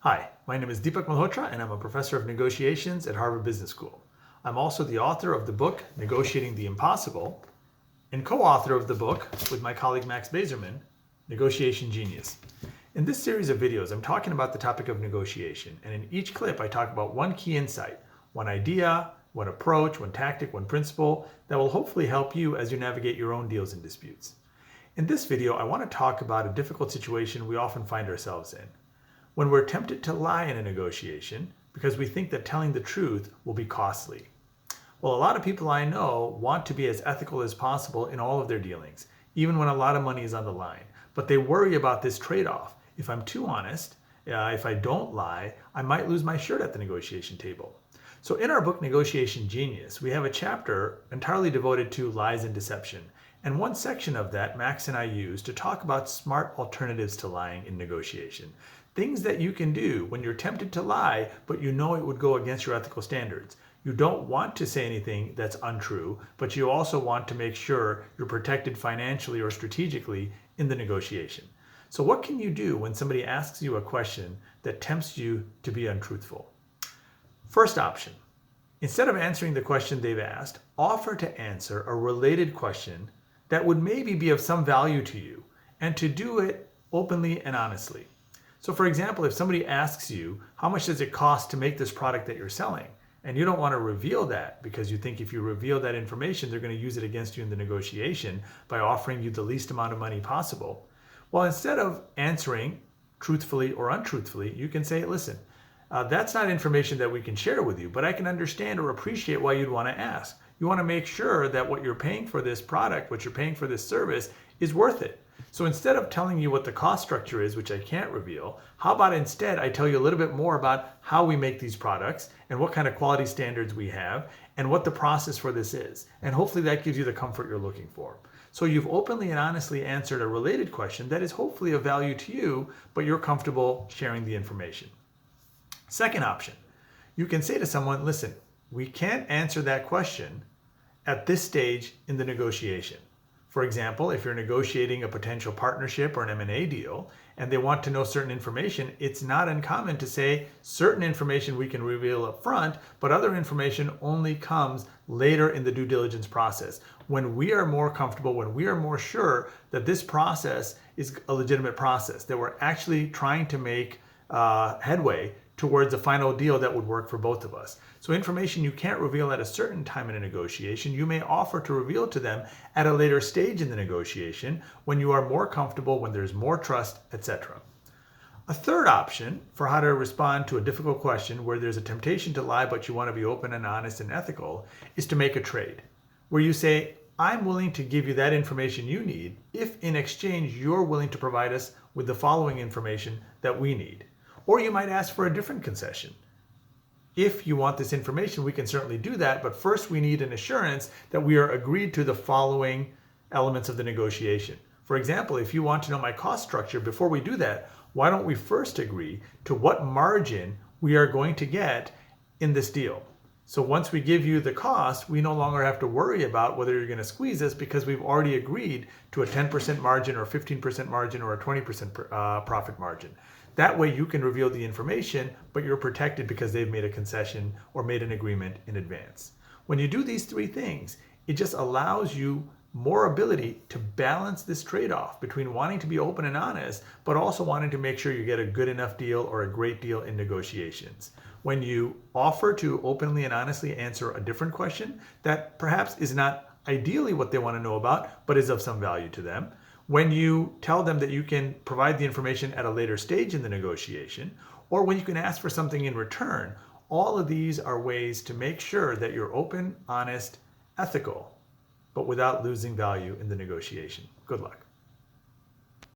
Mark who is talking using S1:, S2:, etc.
S1: Hi, my name is Deepak Malhotra and I'm a professor of negotiations at Harvard Business School. I'm also the author of the book Negotiating the Impossible and co-author of the book with my colleague Max Bazerman, Negotiation Genius. In this series of videos, I'm talking about the topic of negotiation, and in each clip I talk about one key insight, one idea, one approach, one tactic, one principle that will hopefully help you as you navigate your own deals and disputes. In this video, I want to talk about a difficult situation we often find ourselves in. When we're tempted to lie in a negotiation because we think that telling the truth will be costly. Well, a lot of people I know want to be as ethical as possible in all of their dealings, even when a lot of money is on the line. But they worry about this trade-off. If I'm too honest, if I don't lie, I might lose my shirt at the negotiation table. So in our book, Negotiation Genius, we have a chapter entirely devoted to lies and deception. And one section of that Max and I use to talk about smart alternatives to lying in negotiation. Things that you can do when you're tempted to lie, but you know it would go against your ethical standards. You don't want to say anything that's untrue, but you also want to make sure you're protected financially or strategically in the negotiation. So what can you do when somebody asks you a question that tempts you to be untruthful? First option, instead of answering the question they've asked, offer to answer a related question that would maybe be of some value to you, and to do it openly and honestly. So for example, if somebody asks you, how much does it cost to make this product that you're selling? And you don't want to reveal that because you think if you reveal that information, they're going to use it against you in the negotiation by offering you the least amount of money possible. Well, instead of answering truthfully or untruthfully, you can say, listen, that's not information that we can share with you, but I can understand or appreciate why you'd want to ask. You want to make sure that what you're paying for this product, what you're paying for this service is worth it. So instead of telling you what the cost structure is, which I can't reveal, how about instead I tell you a little bit more about how we make these products and what kind of quality standards we have and what the process for this is. And hopefully that gives you the comfort you're looking for. So you've openly and honestly answered a related question that is hopefully of value to you, but you're comfortable sharing the information. Second option, you can say to someone, listen, we can't answer that question at this stage in the negotiation. For example, if you're negotiating a potential partnership or an M&A deal and they want to know certain information, it's not uncommon to say certain information we can reveal up front, but other information only comes later in the due diligence process. When we are more comfortable, when we are more sure that this process is a legitimate process, that we're actually trying to make headway towards a final deal that would work for both of us. So information you can't reveal at a certain time in a negotiation, you may offer to reveal to them at a later stage in the negotiation when you are more comfortable, when there's more trust, etc. A third option for how to respond to a difficult question where there's a temptation to lie but you want to be open and honest and ethical is to make a trade, where you say, I'm willing to give you that information you need if in exchange you're willing to provide us with the following information that we need. Or you might ask for a different concession. If you want this information, we can certainly do that, but first we need an assurance that we are agreed to the following elements of the negotiation. For example, if you want to know my cost structure, before we do that, why don't we first agree to what margin we are going to get in this deal? So once we give you the cost, we no longer have to worry about whether you're going to squeeze us because we've already agreed to a 10% margin or 15% margin or a 20% profit margin. That way you can reveal the information, but you're protected because they've made a concession or made an agreement in advance. When you do these three things, it just allows you more ability to balance this trade-off between wanting to be open and honest, but also wanting to make sure you get a good enough deal or a great deal in negotiations. When you offer to openly and honestly answer a different question that perhaps is not ideally what they want to know about, but is of some value to them, when you tell them that you can provide the information at a later stage in the negotiation, or when you can ask for something in return, all of these are ways to make sure that you're open, honest, ethical, but without losing value in the negotiation. Good luck.